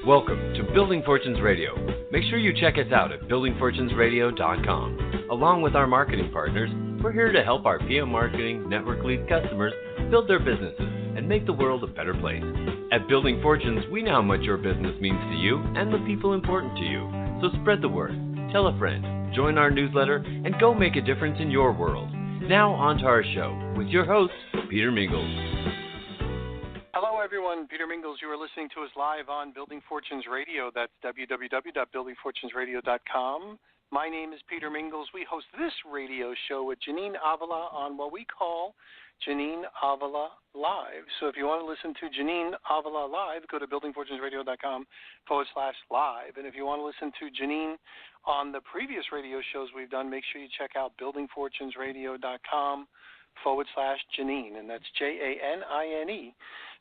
Welcome to Building Fortunes Radio. Make sure you check us out at buildingfortunesradio.com. Along with our marketing partners, we're here to help our PM Marketing Network Lead customers build their businesses and make the world a better place. At Building Fortunes, we know how much your business means to you and the people important to you. So spread the word, tell a friend, join our newsletter, and go make a difference in your world. Now on to our show with your host, Peter Mingils. Hello, everyone. Peter Mingils. You are listening to us live on Building Fortunes Radio. That's www.buildingfortunesradio.com. My name is Peter Mingils. We host this radio show with Janine Avila on what we call Janine Avila Live. So if you want to listen to Janine Avila Live, go to buildingfortunesradio.com/live. And if you want to listen to Janine on the previous radio shows we've done, make sure you check out buildingfortunesradio.com/Janine, and that's Janine.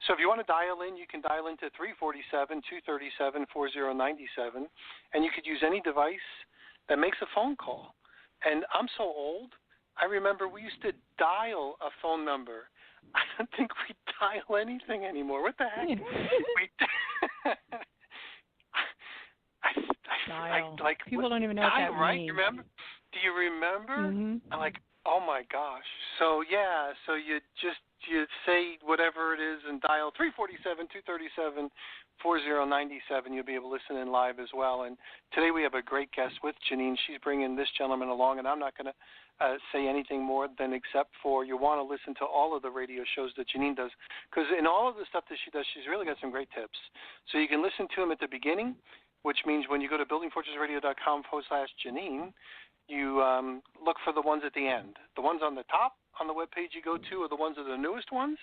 So if you want to dial in, you can dial into 347-237-4097, and you could use any device that makes a phone call. And I'm so old, I remember we used to dial a phone number. I don't think we dial anything anymore. What the heck? People don't even know what that right? means. Remember? Do you remember? Mm-hmm. I'm like, oh my gosh. So yeah, so you say whatever it is and dial 347-237-4097. You'll be able to listen in live as well. And today we have a great guest with Janine. She's bringing this gentleman along, and I'm not going to say anything more than except for you want to listen to all of the radio shows that Janine does, because in all of the stuff that she does, she's really got some great tips. So you can listen to them at the beginning, which means when you go to buildingfortunesradio.com/Janine, you look for the ones at the end. The ones on the top on the webpage you go to are the ones that are the newest ones,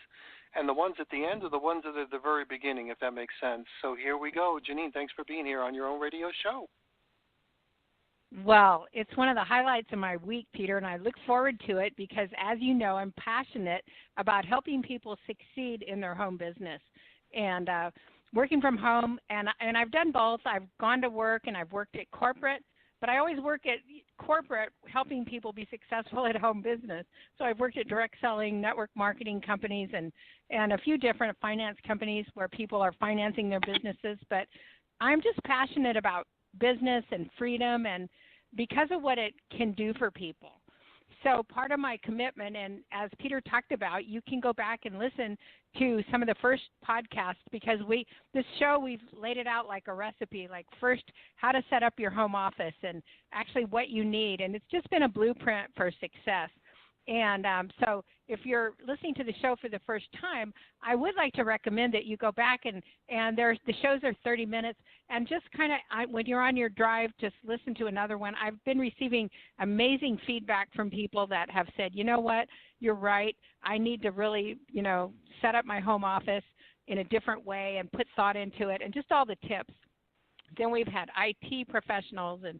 and the ones at the end are the ones that are at the very beginning, if that makes sense. So here we go. Janine, thanks for being here on your own radio show. Well, it's one of the highlights of my week, Peter, and I look forward to it because, as you know, I'm passionate about helping people succeed in their home business. And working from home, and I've done both. I've gone to work and I've worked at corporate, but I always work at corporate helping people be successful at home business. So I've worked at direct selling, network marketing companies, and a few different finance companies where people are financing their businesses. But I'm just passionate about business and freedom, and because of what it can do for people. So part of my commitment, and as Peter talked about, you can go back and listen to some of the first podcasts because this show, we've laid it out like a recipe, like first how to set up your home office and actually what you need. And it's just been a blueprint for success. And so if you're listening to the show for the first time, I would like to recommend that you go back and the shows are 30 minutes. And just kind of when you're on your drive, just listen to another one. I've been receiving amazing feedback from people that have said, you know what, you're right. I need to really, set up my home office in a different way and put thought into it and just all the tips. Then we've had IT professionals and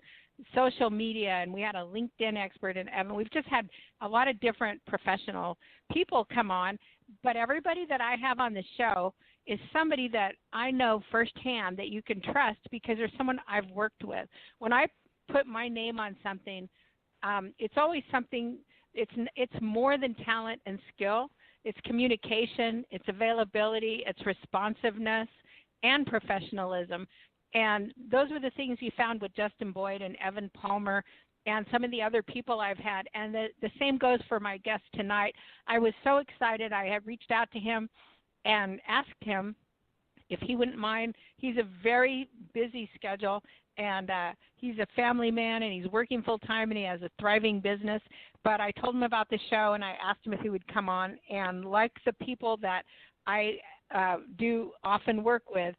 social media, and we had a LinkedIn expert in Evan. We've just had a lot of different professional people come on, but everybody that I have on the show is somebody that I know firsthand that you can trust because there's someone I've worked with. When I put my name on something, it's always something, it's more than talent and skill. It's communication, it's availability, it's responsiveness, and professionalism. And those were the things you found with Justin Boyd and Evan Palmer and some of the other people I've had. And the same goes for my guest tonight. I was so excited. I had reached out to him and asked him if he wouldn't mind. He's a very busy schedule, and he's a family man, and he's working full-time, and he has a thriving business. But I told him about the show, and I asked him if he would come on. And like the people that I do often work with,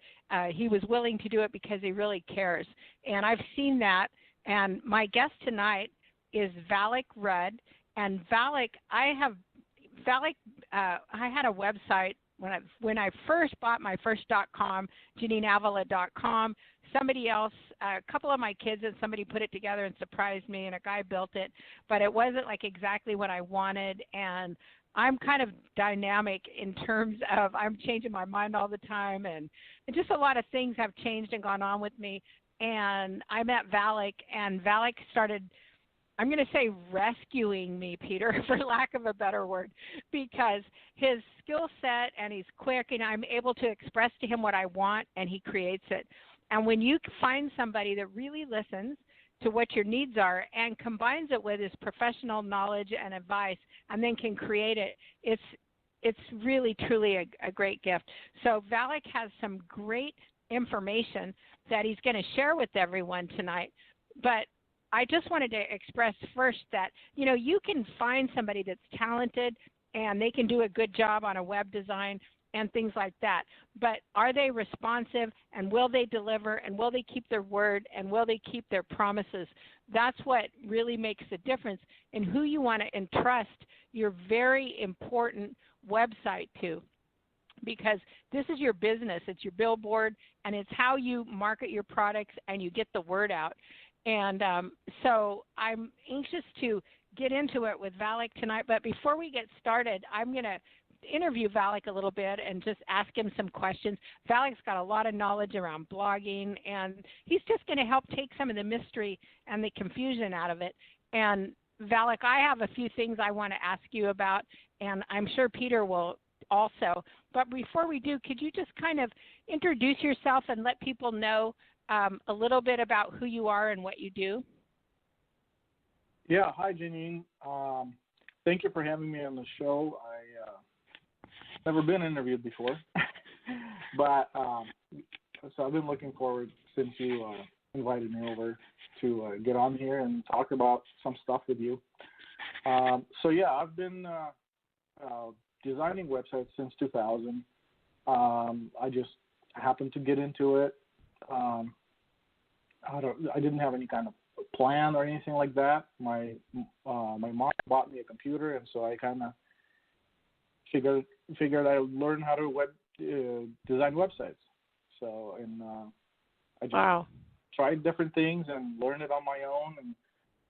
he was willing to do it because he really cares. And I've seen that. And my guest tonight is Valik Rudd. And Valik, I had a website when I first bought my first .com, JanineAvila.com. Somebody else, a couple of my kids and somebody put it together and surprised me, and a guy built it. But it wasn't like exactly what I wanted. And I'm kind of dynamic in terms of I'm changing my mind all the time, and just a lot of things have changed and gone on with me. And I met Valik, and Valik started, I'm going to say rescuing me, Peter, for lack of a better word, because his skill set and he's quick, and I'm able to express to him what I want, and he creates it. And when you find somebody that really listens to what your needs are and combines it with his professional knowledge and advice and then can create it, it's really, truly a great gift. So Valik has some great information that he's going to share with everyone tonight. But I just wanted to express first that, you can find somebody that's talented and they can do a good job on a web design and things like that. But are they responsive, and will they deliver, and will they keep their word, and will they keep their promises? That's what really makes the difference in who you want to entrust your very important website to, because this is your business. It's your billboard, and it's how you market your products and you get the word out. And so I'm anxious to get into it with Valik tonight. But before we get started, I'm going to interview Valik a little bit and just ask him some questions. Valik's got a lot of knowledge around blogging, and he's just going to help take some of the mystery and the confusion out of it. And Valik, I have a few things I want to ask you about, and I'm sure Peter will also. But before we do, could you just kind of introduce yourself and let people know a little bit about who you are and what you do? Yeah, hi, Janine. Thank you for having me on the show. Never been interviewed before, but so I've been looking forward since you invited me over to get on here and talk about some stuff with you. So yeah, I've been designing websites since 2000. I just happened to get into it. I didn't have any kind of plan or anything like that. My mom bought me a computer, and so I kind of figured I would learn how to design websites. So, and I just tried different things and learned it on my own,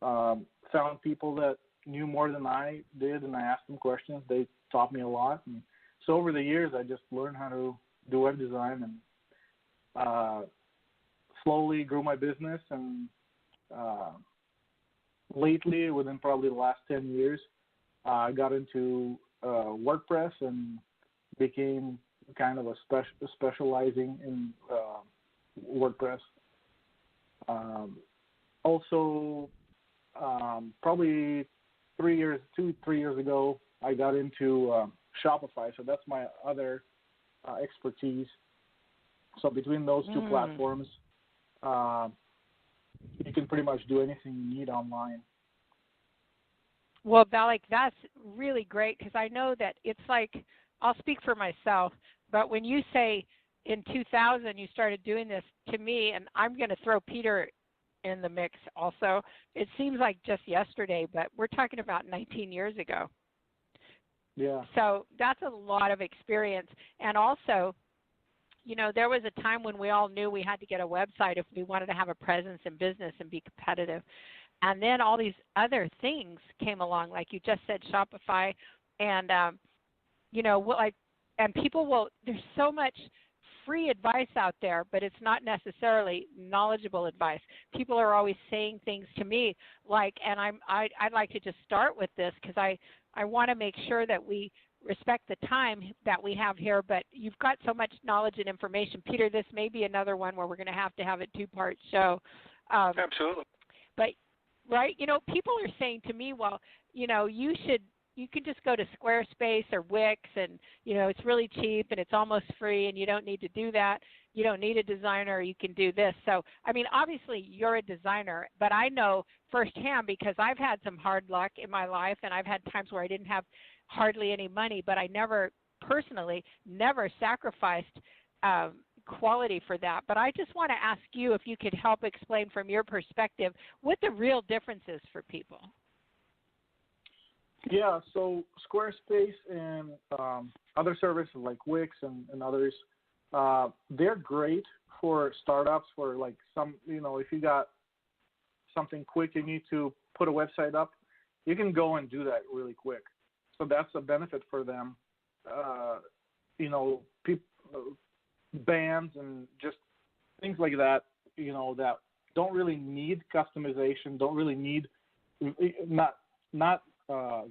and found people that knew more than I did, and I asked them questions. They taught me a lot. And so over the years, I just learned how to do web design, and slowly grew my business. And lately, within probably the last 10 years, I got into WordPress and became kind of specializing in WordPress. Also, probably 3 years ago, I got into Shopify, so that's my other expertise. So between those two platforms, you can pretty much do anything you need online. Well, Valik, that's really great, because I know that it's like, I'll speak for myself, but when you say in 2000 you started doing this, to me, and I'm going to throw Peter in the mix also, it seems like just yesterday, but we're talking about 19 years ago. Yeah. So that's a lot of experience. And also, there was a time when we all knew we had to get a website if we wanted to have a presence in business and be competitive. And then all these other things came along, like you just said, Shopify, and and people will. There's so much free advice out there, but it's not necessarily knowledgeable advice. People are always saying things to me like, and I'd like to just start with this because I want to make sure that we respect the time that we have here. But you've got so much knowledge and information, Peter. This may be another one where we're going to have a two-part show. Absolutely. But right, people are saying to me, well, you can just go to Squarespace or Wix, and it's really cheap and it's almost free, and you don't need to do that. You don't need a designer. You can do this. So, I mean, obviously you're a designer, but I know firsthand because I've had some hard luck in my life, and I've had times where I didn't have hardly any money, but I never sacrificed quality for that. But I just want to ask you if you could help explain from your perspective what the real difference is for people. Yeah, so Squarespace and other services like Wix and others, they're great for startups, for like some, if you got something quick you need to put a website up, you can go and do that really quick. So that's a benefit for them. Bands and just things like that, that don't really need customization, don't really need, not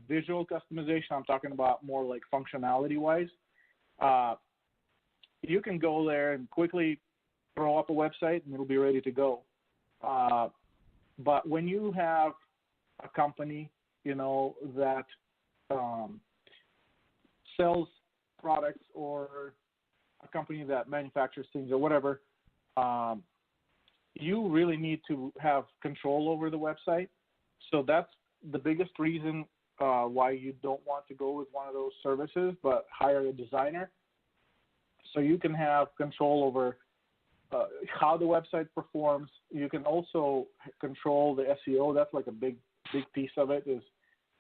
visual customization. I'm talking about more like functionality-wise. You can go there and quickly throw up a website and it'll be ready to go. But when you have a company, that sells products, or a company that manufactures things or whatever, you really need to have control over the website. So that's the biggest reason why you don't want to go with one of those services, but hire a designer. So you can have control over how the website performs. You can also control the SEO. That's like a big piece of it is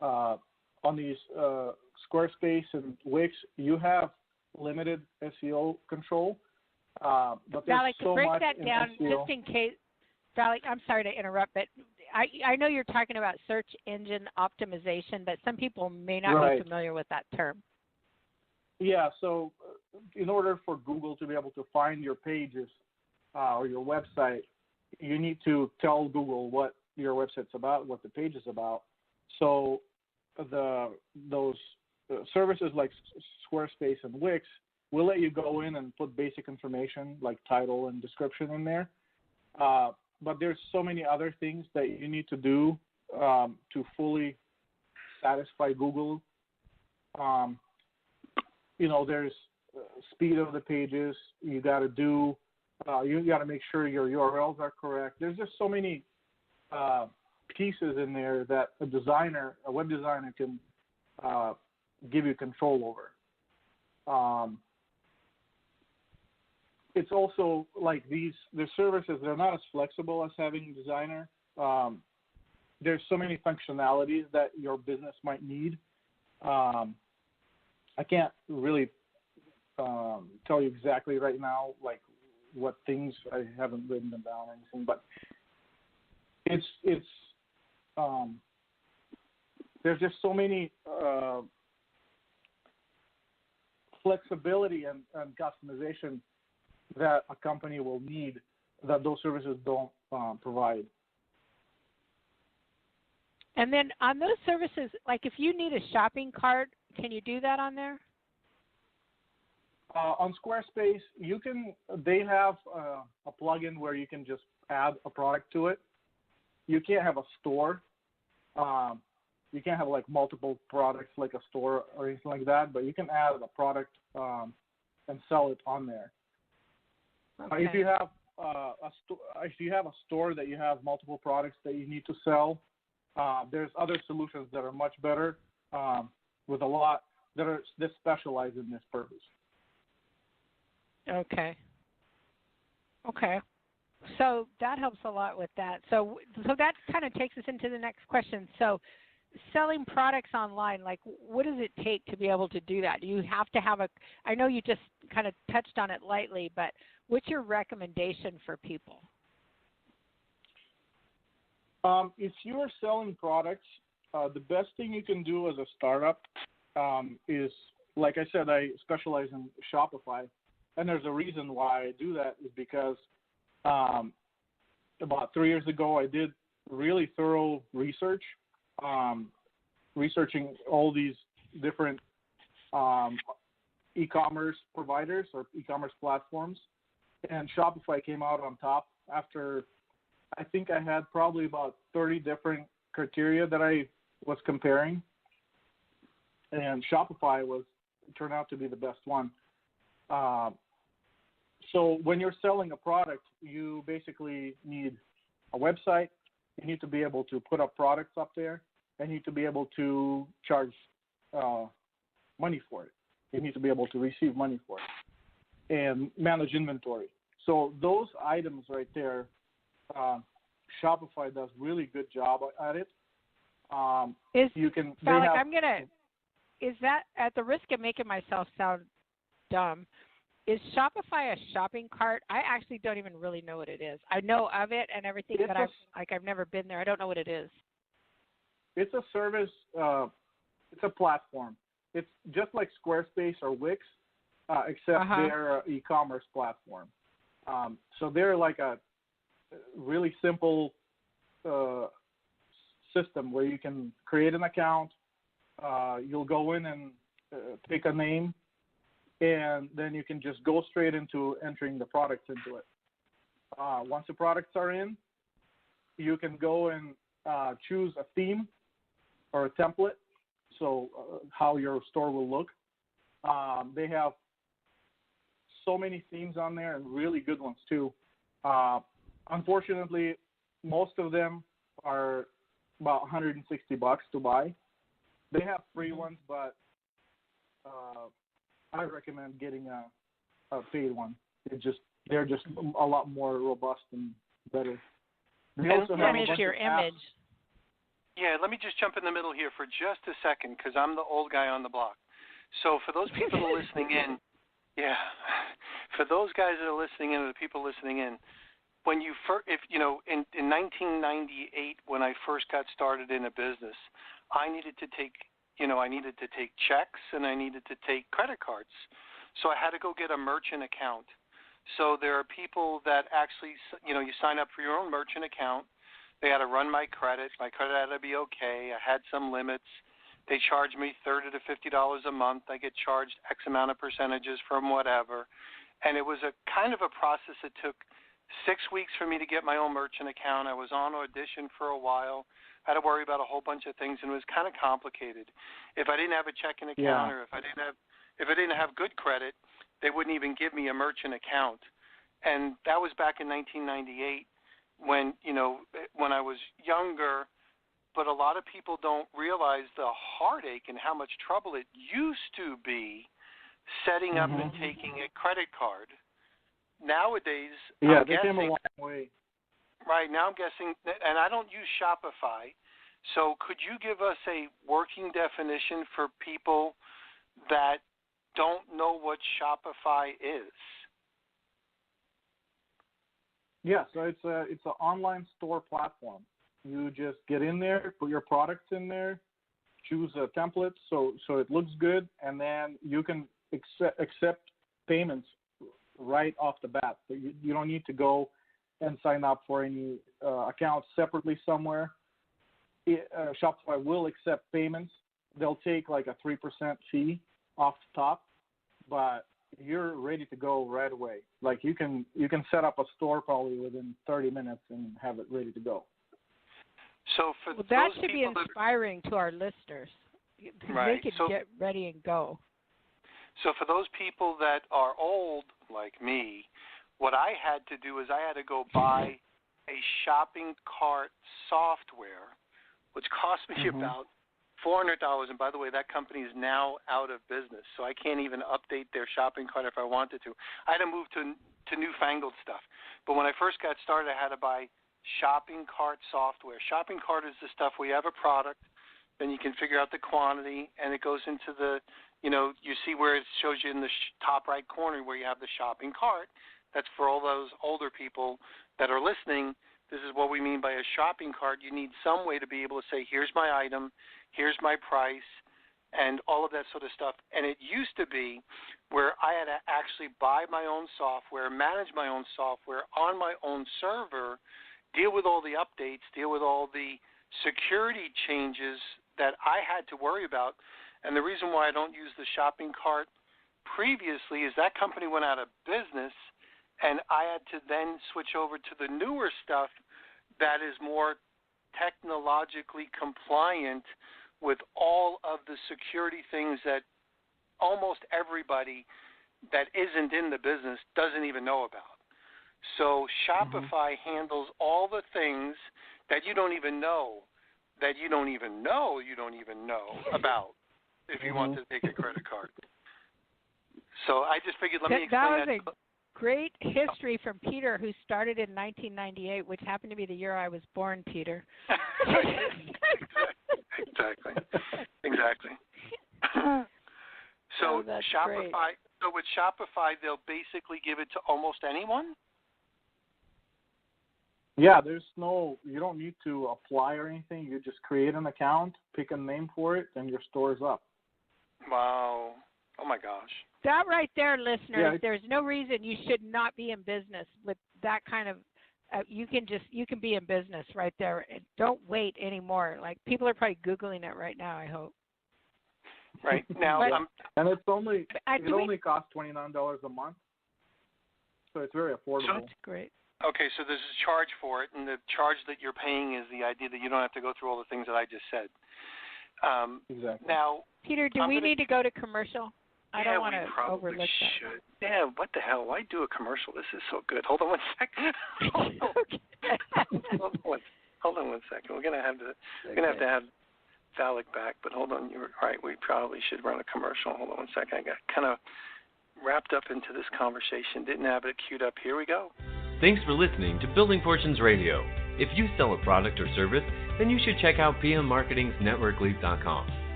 on these Squarespace and Wix, you have limited SEO control. But there's Valik, so break much that in down SEO. just in case. Valik, I'm sorry to interrupt, but I know you're talking about search engine optimization, but some people may not Right. be familiar with that term. Yeah, so in order for Google to be able to find your pages or your website, you need to tell Google what your website's about, what the page is about. So those services like Squarespace and Wix will let you go in and put basic information like title and description in there. But there's so many other things that you need to do to fully satisfy Google. There's speed of the pages. You got to do. You got to make sure your URLs are correct. There's just so many pieces in there that a web designer, can give you control over. It's also like the services, they're not as flexible as having a designer. There's so many functionalities that your business might need. I can't really tell you exactly right now, like what things. I haven't written them down or anything, but it's there's just so many flexibility and customization that a company will need that those services don't provide. And then on those services, like if you need a shopping cart, can you do that on there? On Squarespace, they have a plugin where you can just add a product to it. You can't have a store. You can't have like multiple products like a store or anything like that, but you can add a product and sell it on there. Okay. If you have a store that you have multiple products that you need to sell, there's other solutions that are much better with a lot that specialize in this purpose. Okay. So that helps a lot with that. So that kind of takes us into the next question. So selling products online, like what does it take to be able to do that? Do you have to have I know you just kind of touched on it lightly, but what's your recommendation for people? If you are selling products, the best thing you can do as a startup is, like I said, I specialize in Shopify. And there's a reason why I do that is because about 3 years ago, I did really thorough research, researching all these different e-commerce providers or e-commerce platforms. And Shopify came out on top after I think I had probably about 30 different criteria that I was comparing. And Shopify turned out to be the best one. So when you're selling a product, you basically need a website. You need to be able to put up products up there, and you need to be able to charge money for it. You need to be able to receive money for it and manage inventory. So those items right there, Shopify does really good job at it. Is that, at the risk of making myself sound dumb, is Shopify a shopping cart? I actually don't even really know what it is. I know of it and everything, but I've never been there. I don't know what it is. It's a service. It's a platform. It's just like Squarespace or Wix, except they're an e-commerce platform. So they're like a really simple system where you can create an account. You'll go in and pick a name, and then you can just go straight into entering the products into it. Once the products are in, you can go and choose a theme or a template, so how your store will look. They have so many themes on there and really good ones too. Unfortunately, most of them are about $160 to buy. They have free ones, but I recommend getting a paid one. They're just a lot more robust and better. They also have your image. Yeah, let me just jump in the middle here for just a second because I'm the old guy on the block. So for those people who are listening in, for those guys that are listening in, or the people listening in, when you in 1998 when I first got started in a business, I needed to take checks and I needed to take credit cards. So I had to go get a merchant account. So there are people that actually, you sign up for your own merchant account. They had to run my credit. My credit had to be okay. I had some limits. They charged me $30 to $50 a month. I get charged X amount of percentages from whatever. And it was a kind of a process that took 6 weeks for me to get my own merchant account. I was on audition for a while. I had to worry about a whole bunch of things, and it was kind of complicated. If I didn't have a checking account or if I didn't have good credit, they wouldn't even give me a merchant account. And that was back in 1998 when I was younger. But a lot of people don't realize the heartache and how much trouble it used to be setting up and taking a credit card. Nowadays, I'm they guessing, came a long way. Right, now I'm guessing, and I don't use Shopify, so could you give us a working definition for people that don't know what Shopify is? Yeah, so it's an online store platform. You just get in there, put your products in there, choose a template so it looks good, and then you can accept payments right off the bat. So you don't need to go and sign up for any accounts separately somewhere. Shopify will accept payments. They'll take like a 3% fee off the top, but you're ready to go right away. Like you can set up a store probably within 30 minutes and have it ready to go. So for that those should be inspiring to our listeners. Right. They could get ready and go. So for those people that are old like me, what I had to do is I had to go buy a shopping cart software, which cost me about $400. And by the way, that company is now out of business, so I can't even update their shopping cart if I wanted to. I had to move to newfangled stuff. But when I first got started, I had to buy shopping cart software. Shopping cart is the stuff where you have a product, then you can figure out the quantity, and it goes into the, you see where it shows you in the top right corner where you have the shopping cart. That's for all those older people that are listening. This is what we mean by a shopping cart. You need some way to be able to say, here's my item, here's my price, and all of that sort of stuff. And it used to be where I had to actually buy my own software, manage my own software on my own server, deal with all the updates, deal with all the security changes that I had to worry about. And the reason why I don't use the shopping cart previously is that company went out of business, and I had to then switch over to the newer stuff that is more technologically compliant with all of the security things that almost everybody that isn't in the business doesn't even know about. So Shopify handles all the things that you don't even know about if you want to take a credit card. So I just figured let me explain that. That was a great history from Peter, who started in 1998, which happened to be the year I was born, Peter. Exactly. So Shopify. Great. So with Shopify, they'll basically give it to almost anyone. Yeah, you don't need to apply or anything. You just create an account, pick a name for it, and your store is up. Wow. Oh my gosh. That right there, listeners, there's no reason you should not be in business with that kind of, you can be in business right there. Don't wait anymore. Like, people are probably Googling it right now, I hope. Right. Now, and it only costs $29 a month. So it's very affordable. That's great. Okay, so there's a charge for it, and the charge that you're paying is the idea that you don't have to go through all the things that I just said. Exactly. Now, Peter, do we need to go to commercial? I don't want to overlook that. Should. Yeah, what the hell? Why do a commercial? This is so good. Hold on one second. Hold on one second. We're gonna have to have Valik back, but hold on. You're right. We probably should run a commercial. Hold on one second. I got kind of wrapped up into this conversation. Didn't have it queued up. Here we go. Thanks for listening to Building Fortunes Radio. If you sell a product or service, then you should check out PMMarketing's NetworkLeads.com.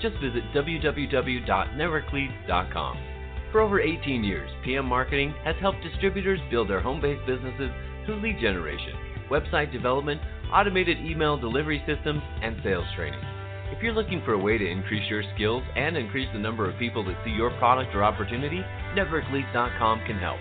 Just visit www.networkleads.com. For over 18 years, PM Marketing has helped distributors build their home-based businesses through lead generation, website development, automated email delivery systems, and sales training. If you're looking for a way to increase your skills and increase the number of people that see your product or opportunity, NetworkLeads.com can help.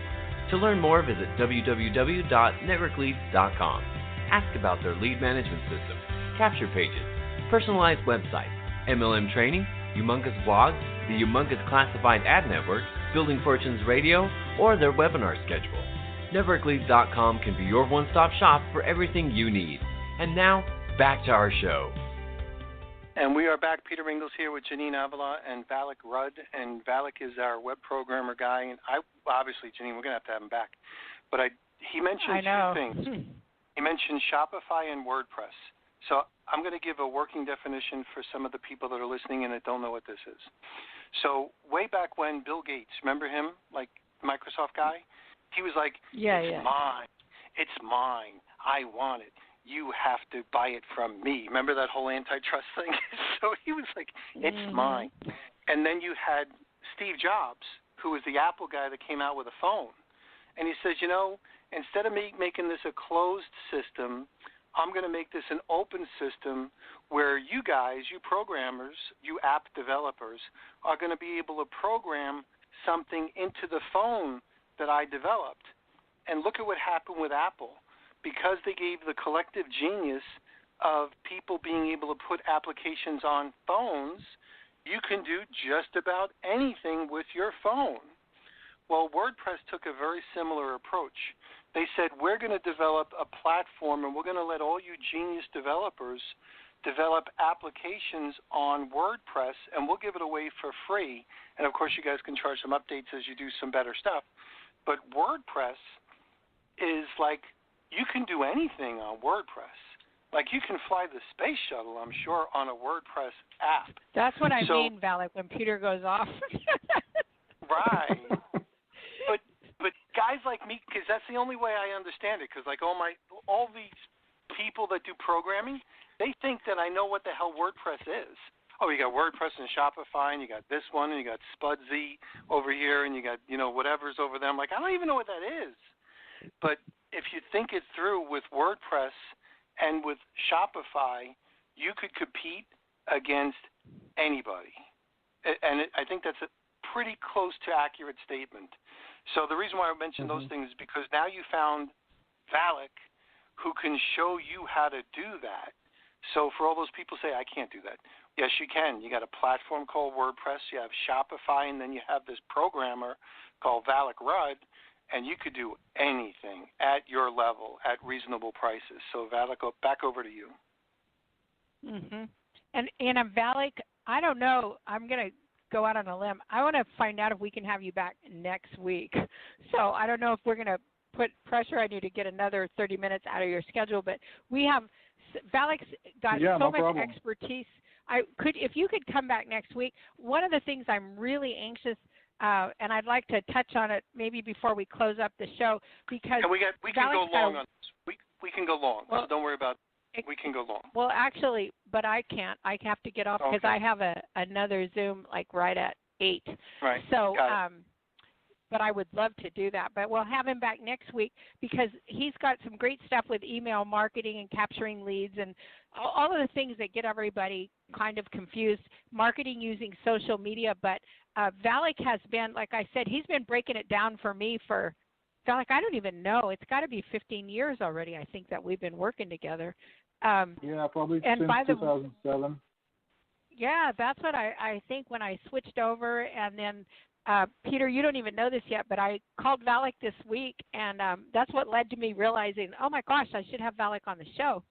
To learn more, visit www.networkleads.com. Ask about their lead management system, capture pages, personalized websites, MLM training, humongous blogs, the humongous classified ad network, Building Fortunes Radio, or their webinar schedule. NetworkLeads.com can be your one-stop shop for everything you need. And now, back to our show. And we are back. Peter Mingils here with Janine Avila and Valik Rudd. And Valik is our web programmer guy. And obviously, Janine, we're going to have him back. But he mentioned two things. He mentioned Shopify and WordPress. So I'm going to give a working definition for some of the people that are listening and that don't know what this is. So way back when Bill Gates, remember him, like Microsoft guy? He was like, mine. It's mine. I want it. You have to buy it from me. Remember that whole antitrust thing? So he was like, it's mine. And then you had Steve Jobs, who was the Apple guy that came out with a phone. And he says, instead of making this a closed system, I'm going to make this an open system where you guys, you programmers, you app developers, are going to be able to program something into the phone that I developed. And look at what happened with Apple. Because they gave the collective genius of people being able to put applications on phones, you can do just about anything with your phone. Well, WordPress took a very similar approach. They said, we're going to develop a platform and we're going to let all you genius developers develop applications on WordPress, and we'll give it away for free. And, of course, you guys can charge some updates as you do some better stuff. But WordPress is like, you can do anything on WordPress. Like you can fly the space shuttle, I'm sure, on a WordPress app. That's what I mean, Valik, when Peter goes off. Right. But guys like me, because that's the only way I understand it, because like all these people that do programming, they think that I know what the hell WordPress is. Oh, you got WordPress and Shopify, and you got this one, and you got Spudsy over here, and you got, whatever's over there. I'm like, I don't even know what that is. But if you think it through with WordPress and with Shopify, you could compete against anybody. And I think that's a pretty close to accurate statement. So the reason why I mentioned those things is because now you found Valik who can show you how to do that. So for all those people say, I can't do that. Yes, you can. You got a platform called WordPress. You have Shopify, and then you have this programmer called Valik Rudd, and you could do anything at your level at reasonable prices. So Valik, back over to you. And Valik, I don't know. I'm going to go out on a limb. I want to find out if we can have you back next week. So I don't know if we're going to put pressure on you to get another 30 minutes out of your schedule, but Valik's got so much expertise. If you could come back next week, one of the things I'm really anxious, and I'd like to touch on it maybe before we close up the show, because we can go long on this. We can go long, so don't worry about it. We can go long. Well, actually, but I can't. I have to get off because I have another Zoom right at 8. Right. So, but I would love to do that. But we'll have him back next week because he's got some great stuff with email marketing and capturing leads and all of the things that get everybody kind of confused, marketing using social media. But Valik has been, like I said, he's been breaking it down for me for, Valik, I don't even know. It's got to be 15 years already, I think, that we've been working together. Yeah, probably since 2007. Yeah, that's what I think when I switched over, and then Peter, you don't even know this yet, but I called Valik this week, and that's what led to me realizing, oh my gosh, I should have Valik on the show.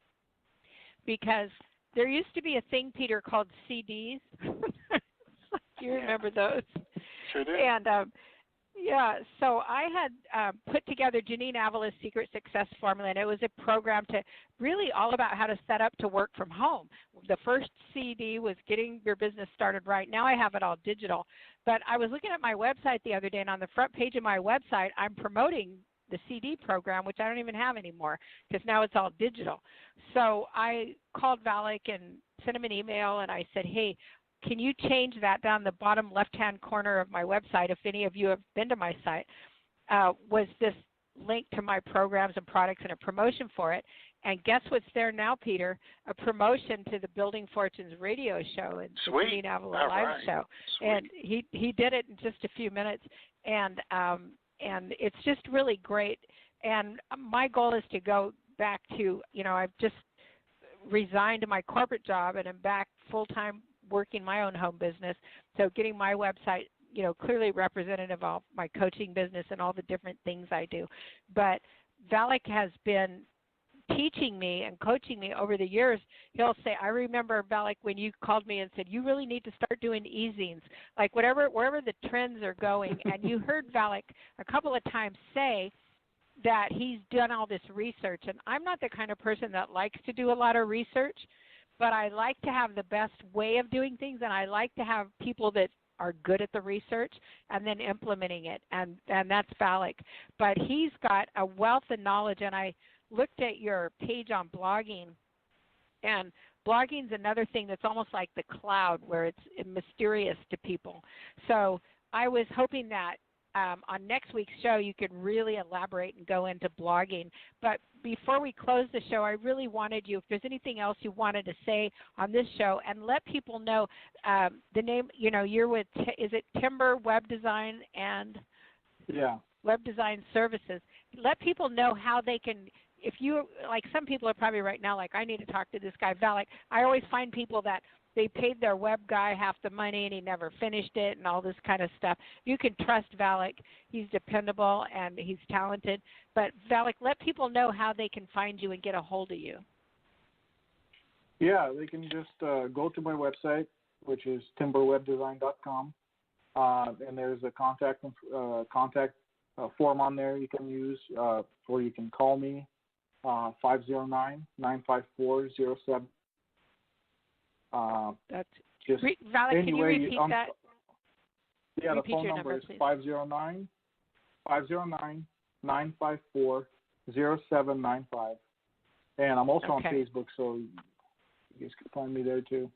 Because there used to be a thing, Peter, called CDs. Do you remember those? Sure do. And yeah, so I had put together Janine Avila's Secret Success Formula, and it was a program to really all about how to set up to work from home. The first CD was getting your business started right. Now I have it all digital. But I was looking at my website the other day, and on the front page of my website, I'm promoting the CD program, which I don't even have anymore because now it's all digital. So I called Valik and sent him an email, and I said, hey, can you change that down the bottom left-hand corner of my website? If any of you have been to my site, was this link to my programs and products and a promotion for it. And guess what's there now, Peter? A promotion to the Building Fortunes radio show and the Janine Avila live show. Sweet. And he did it in just a few minutes. And it's just really great. And my goal is to go back to, I've just resigned my corporate job and I'm back full-time working my own home business. So getting my website, clearly representative of my coaching business and all the different things I do. But Valik has been teaching me and coaching me over the years. He'll say, I remember, Valik, when you called me and said, you really need to start doing e-zines, like wherever the trends are going. And you heard Valik a couple of times say that he's done all this research. And I'm not the kind of person that likes to do a lot of research, but I like to have the best way of doing things, and I like to have people that are good at the research and then implementing it, and that's Valik. But he's got a wealth of knowledge, and I looked at your page on blogging, and blogging's another thing that's almost like the cloud where it's mysterious to people. So I was hoping that on next week's show you could really elaborate and go into blogging. But before we close the show, I really wanted you, if there's anything else you wanted to say on this show, and let people know the name, you're with, is it Timber Web Design and Web Design Services. Let people know how they can, if you, like some people are probably right now like, I need to talk to this guy, Valik. I always find people that they paid their web guy half the money and he never finished it and all this kind of stuff. You can trust Valik. He's dependable and he's talented. But Valik, let people know how they can find you and get a hold of you. Yeah, they can just go to my website, which is timberwebdesign.com, and there's a contact form on there you can use, or you can call me, 509-954-07. That's just Valik, anyway, can you repeat that? Yeah, repeat the phone number is 509-504-0795. And I'm also on Facebook, so you guys can find me there too.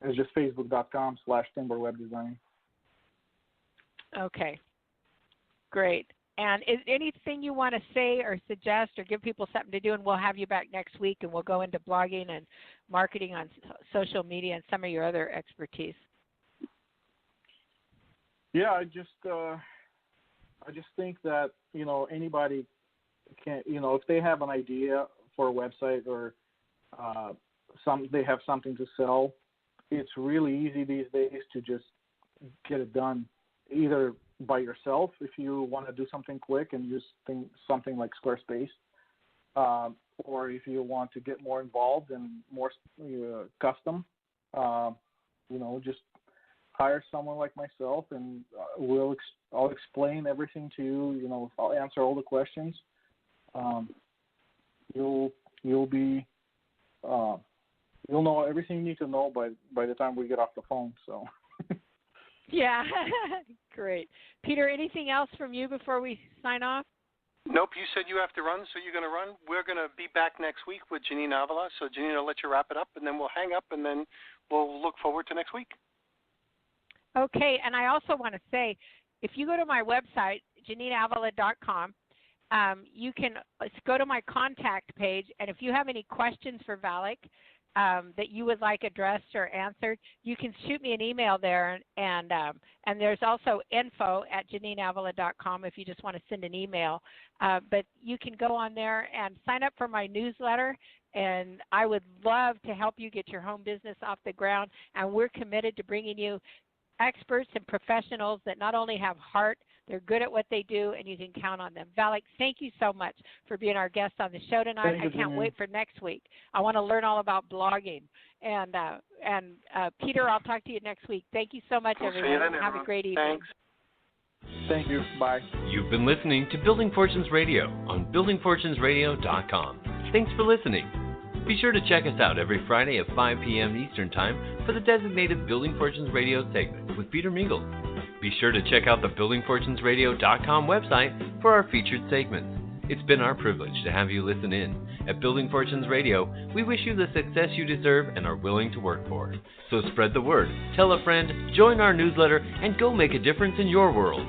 It's just facebook.com/timberwebdesign. Okay, great. And is anything you want to say or suggest or give people something to do, and we'll have you back next week and we'll go into blogging and marketing on social media and some of your other expertise. Yeah, I just think that, anybody can, if they have an idea for a website or they have something to sell, it's really easy these days to just get it done, either by yourself if you want to do something quick and use something like Squarespace, or if you want to get more involved and more custom, just hire someone like myself and I'll explain everything to you. I'll answer all the questions. You'll know everything you need to know by the time we get off the phone. So. Yeah, great. Peter, anything else from you before we sign off? Nope, you said you have to run, so you're going to run. We're going to be back next week with Janine Avila. So, Janine, I'll let you wrap it up, and then we'll hang up, and then we'll look forward to next week. Okay, and I also want to say, if you go to my website, JanineAvila.com, you can go to my contact page, and if you have any questions for Valik that you would like addressed or answered, you can shoot me an email there, and there's also info@JanineAvila.com if you just want to send an email. But you can go on there and sign up for my newsletter, and I would love to help you get your home business off the ground, and we're committed to bringing you experts and professionals that not only have heart, they're good at what they do, and you can count on them. Valik, thank you so much for being our guest on the show tonight. I can't wait for next week. I want to learn all about blogging. And Peter, I'll talk to you next week. Thank you so much, everyone. Have a great evening. Thanks. Thank you. Bye. You've been listening to Building Fortunes Radio on buildingfortunesradio.com. Thanks for listening. Be sure to check us out every Friday at 5 p.m. Eastern Time for the designated Building Fortunes Radio segment with Peter Mingils. Be sure to check out the buildingfortunesradio.com website for our featured segments. It's been our privilege to have you listen in. At Building Fortunes Radio, we wish you the success you deserve and are willing to work for. So spread the word, tell a friend, join our newsletter, and go make a difference in your world.